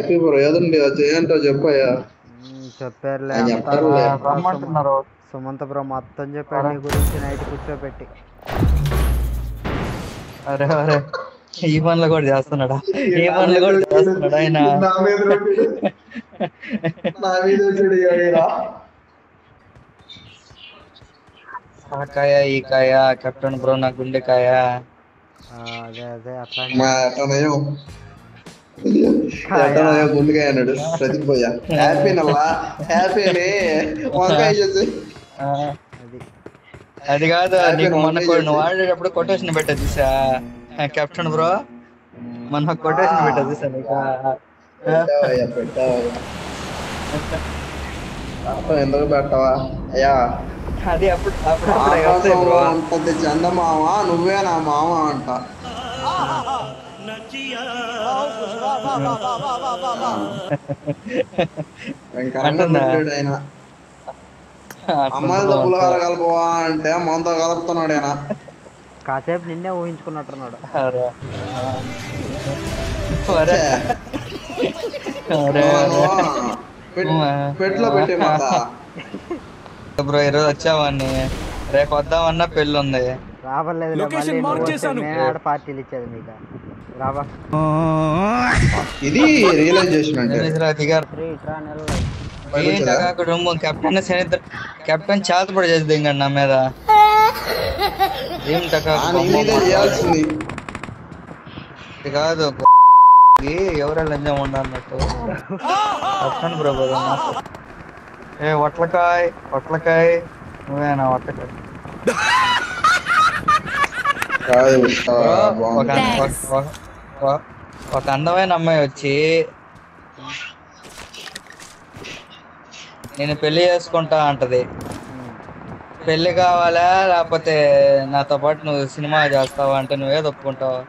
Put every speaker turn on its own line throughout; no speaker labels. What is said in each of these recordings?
Happy bro ఏదండి ఏంటో చెప్పయ్యా.
చెప్పారులే
ఆయన
అంతా
చెప్తారులే.
రమ్మంటున్నారు.
సుమంత బ్రో మొత్తం చెప్పాడు నీ గురించి నైట్ కూర్చోబెట్టి.
అరే అరే ఈ పనులు కూడా చేస్తున్నాడా? ఈ పనులు కూడా చేస్తున్నాడా ఆయన?
నా మీద వచ్చాడు ఈయన.
ఆ కాయ ఈ కాయ కెప్టెన్ బ్రో నా గుండెకాయ.
అదే అదే అట్లా
ఎట్టనయ్యో గుండెకాయ అన్నాడు ప్రదీప్ భయ్య. హ్యాపీ నల్లా హ్యాపీ అని వంకాయ చేసి
అది కాదు నీకు మొన్న నువ్వు ఆడేటప్పుడు కొటేషన్ పెట్టా చూసా కెప్టెన్ బ్రో, మొన్న కొటేషన్ పెట్టా చూసా నీకు.
ఎందుకు పెట్టవా అయ్యా?
అది అప్పుడు
అంటది చందమామ నువ్వే నా మామ అంట. ఆయన అమ్మాయిలతో పులిహార కలపవా అంటే మనతో కలుపుతున్నాడు ఆయన.
కాసేపు నిన్నే ఊహించుకున్నట్టున్నాడు.
పెట్లో పెట్టే మాట
బ్రో ఈరోజు వచ్చావాన్ని, రేపు వద్దామన్నా పెళ్ళి ఉంది.
రావలేదు పార్టీలు ఇచ్చేది మీకు. రాబా
ఇది రియలైజేషన్ అంటే
కెప్టెన్ చేతపడి చేద్దాం ఇంకా నా మీద. ఏం
చేయాల్సింది
కాదు ఎవరెళ్ళ ఎంజాయ్ ఉండన్నట్టు. కెప్టెన్ బ్రో ఏ వట్లకాయ్ నువ్వేనా వట్లకాయ? ఒక అందమైన అమ్మాయి వచ్చి నేను పెళ్లి చేసుకుంటా అంటది. పెళ్లి కావాలా లేకపోతే నాతో పాటు నువ్వు సినిమా చేస్తావా అంటే నువ్వే ఒప్పుకుంటావా?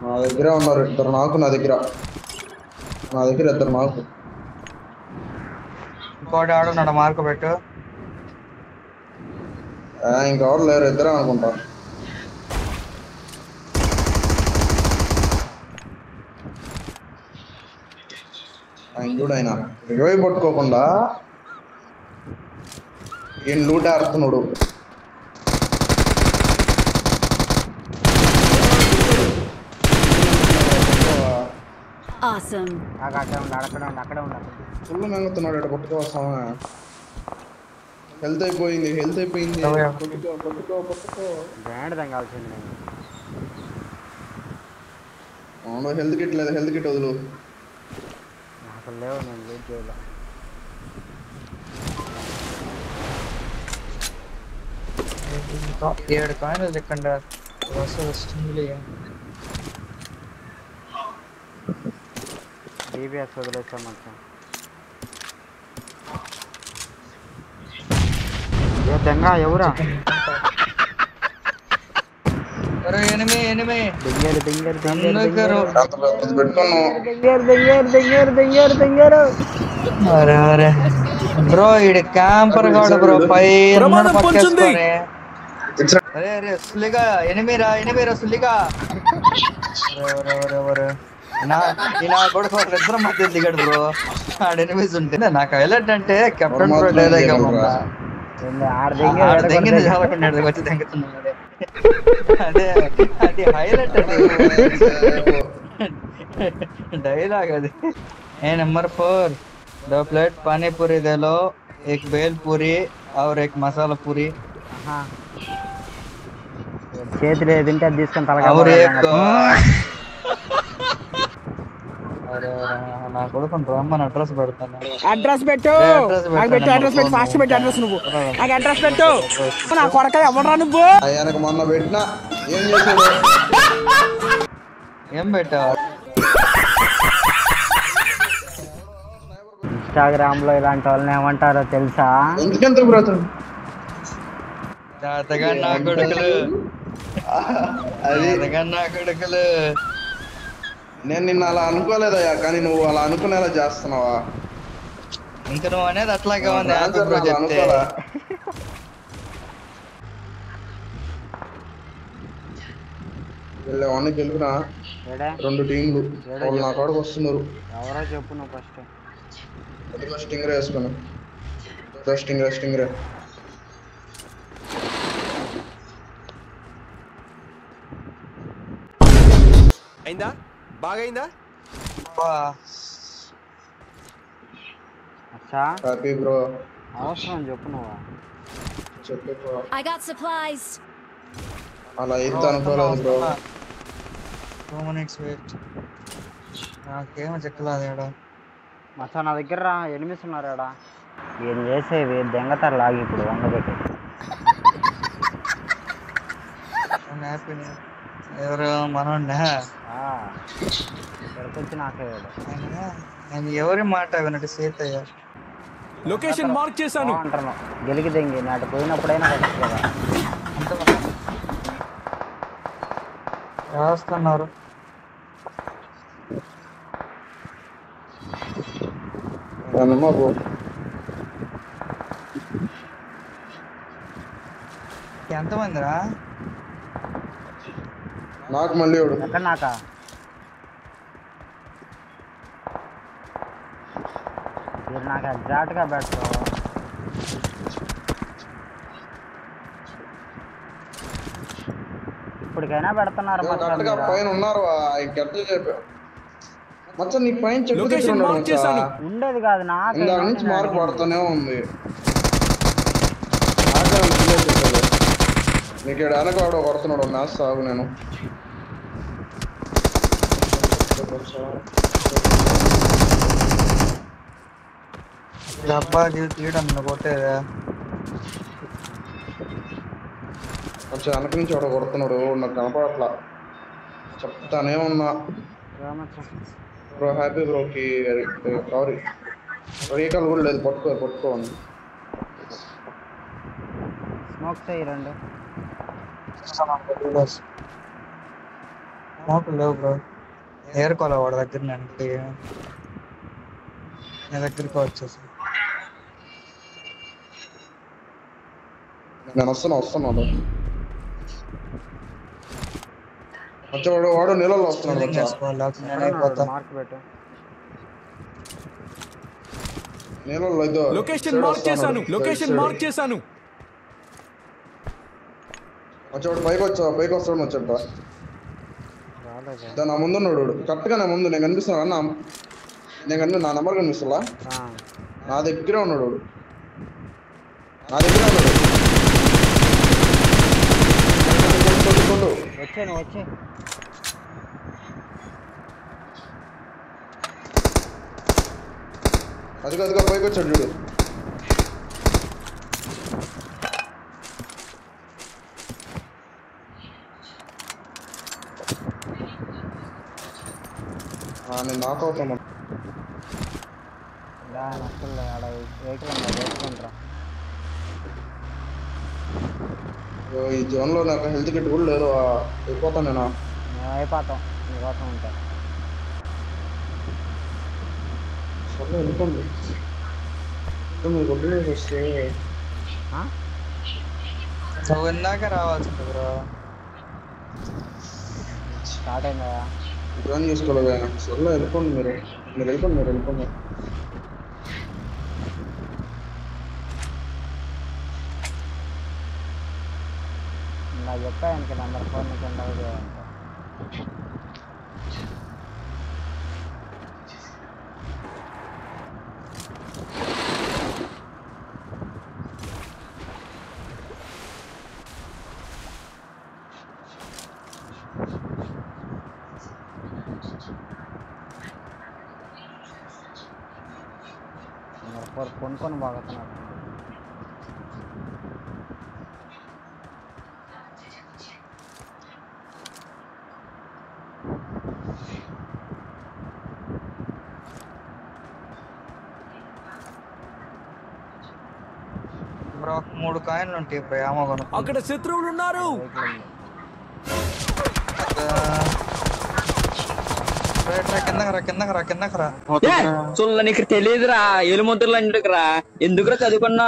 నా దగ్గర ఉన్నారు ఇద్దరు నాకు. నా దగ్గర ఇద్దరు నాకు.
ఇంకోటి ఆడున్నాడు మార్కు పెట్టు.
ఇంకెవరు లేరు, ఇద్దరే అనుకుంటా. ఆయన చూడు, ఆయన ఇరవై పట్టుకోకుండా ఈయన లూట ఆడుతున్నాడు. ఫుల్ మెంగుతున్నాడు. ఇక్కడ పట్టుకోవస్తామా? హెల్త్ అయిపోయింది. అవును హెల్త్ కిట్ లేదు. హెల్త్ కిట్ వదులు.
అసలు లేవు, నేను వెయిట్ చేయాలి.
ఏడు కాయిన్లు చెక్కండి.
డిబిఎస్ వదిలేసాం మొత్తం. దెంగ ఎవరా?
బ్రో ఈడు క్యాంపర్ గాడు బ్రో. పైన పక్కేసుకొని అరే సుల్లిగా ఎనిమిరా సుల్లిగా. నా కొడుకు ఇద్దరు మధ్య దిగాడు బ్రో. ఆడ ఎనిమిది ఉంటే నాకు హైలైట్ అంటే కెప్టెన్ బ్రో లేదా వచ్చి తెంగుతున్నాడు. అదే అది హైలైట్ డైలాగ్ అది. नंबर 4 2 प्लेट पानी पूरी दे लो, एक बेल पूरी और एक मसाला पूरी.
చేతిలో తింటే తీసుకొని
నా కొడుకు రమ్మని అడ్రస్ పెడతాను.
అడ్రస్ పెట్టు ఫాస్ట్ పెట్టు. అడ్రస్ నువ్వు నాకు అడ్రస్ పెట్టు. నా కొడక ఎవడరా నువ్వు?
ఆయనకు మొన్న పెట్టినా ఏం చేశాడు?
ఏం పెట్టావు?
ఇన్స్టాగ్రామ్ లో ఇలాంటి వాళ్ళని ఏమంటారో తెలుసా?
ఎందుకంత బ్రతుడు
తాతగా నా కొడుకులు
అది
ఎదగన్నా కొడుకులు.
నేను నిన్న అలా అనుకోలేదయ్యా, కానీ నువ్వు అలా అనుకునేలా చేస్తున్నావా?
ఇంక నువ్వు అనేది అట్లాగే ఉంది హ్యాపీ
ఆన్సర్
బ్రో
అలా
చెప్తే.
అనుకోలా. వెళ్ళేవాడిని గెలుపునా
ఏడే
2 టీంలు వాళ్ళు నా కాడకు వస్తున్నారు.
ఎవరో చెప్పు నువ్వు ఫస్ట్.
అదిగో స్టింగర్ వేసుకున్నా. స్టింగర్
అయిందా? బాగా అయిందా?
అబ్బా.
అచ్చా
హ్యాపీ బ్రో.
అవసరం చెప్పు నువ్వు.
చెప్పు బ్రో.
I got supplies.
అలా అయితే అనుకోలేదు బ్రో.
2 minutes wait. నాకేమో చెక్కలేదు ఏడా.
మచ్చా నా దగ్గర ఎనిమిస్ ఉన్నారు ఆడ. ఏం చేసేవి దెంగతారు లాగి ఇప్పుడు వంగబెట్టి.
హ్యాపీని ఎవరు మనోడినా?
ఇక్కడికొచ్చి నాకే
నేను ఎవరి మాట వినట్టు సీతయ్య.
లొకేషన్ మార్క్ చేశాను.
అంటున్నావు గెలికి దెంగి నాటి పోయినప్పుడైనా కొట్టచ్చు కదా.
రాస్తున్నారు.
బ్రో
ఎంతమందిరా?
నాకు మళ్ళీ
ఎక్కడ నాకా మీరు నాకు ఎగ్జాక్ట్గా పెట్టరు. ఇప్పటికైనా పెడుతున్నారు
కరెక్ట్గా పైన ఉన్నారు. గట్టిగా చెప్పా మచ్చ, నీ పైన చెట్టు దగ్గర
లొకేషన్
ఉన్నాడు
మార్క్
మచ్చా.
చేశాను.
ఉండేది కాదు నాకు
ఇందాక నుంచి మార్క్ పడుతూనే ఉంది. నాకే చెప్పాడు నీకు ఇక్కడ వెనకాడ కొడుతున్నాడు. మ్యాథ్స్ సాగు నేను
డబ్బా తీయడం కొట్టేదా?
కొంచెం వెనక నుంచి వాడు కొడుతున్నాడు. నాకు కనపడట్లా. చెప్తానే ఉన్నా బ్రో. హ్యాపీ బ్రోకి సారీ రీకాల్ కూడా లేదు. పట్టుకోండి.
స్మోక్ చేయి 2.
లేవు బ్రో. ఏరుకోలే వాడి దగ్గర. నా దగ్గరికి వచ్చేసి
నేను వస్తున్నాడు. వాడు నీళ్ళలో వస్తున్నాడు.
మార్క్ పెట్టు.
నీళ్ళలో ఇదో
లొకేషన్ మార్క్ చేశాను.
వచ్చాడు పైకి వస్తాడు. వచ్చాడు నా ముందున్నాడు. కరెక్ట్గా నా ముందు నేను కనిపిస్తున్నా. నా నెంబర్ కనిపిస్తున్నా. నా దగ్గరే ఉన్నాడు.
వచ్చే
అదిగా పైకి వచ్చాడు చూడు. నేను నాక్ అవుతాను. ఈ జోన్ లో నాకు హెల్త్ కిట్ కూడా లేదు. అయిపోతాను నేను.
అయిపోతాం నీకోసం ఉంటా.
సరే వెళ్ళిపోండి. మీరు కొట్టినేసి వస్తే
నువ్వు ఇందాక రావాల్సింది బ్రో.
స్టార్ట్ అయిందా?
జాయిన్ చేసుకోలేదు. సరే వెళ్ళిపోండి. మీరు వెళ్ళిపోండి.
నాకు చెప్పాను నెంబర్ 4 నుంచి ఉండదు అంట. నెంబర్ 4 కొనుక్కొని బాగుతున్నాడు.
బ్రో 3 కాయిన్లు ఉంటాయి బ్రో. ఏమో కొనుక్కో.
అక్కడ శత్రువులు ఉన్నారు.
కిందకి రా
చూడ నీకు తెలియదురా ఎలుముద్రలు అంటుకురా ఎందుకురా చదువుకున్నా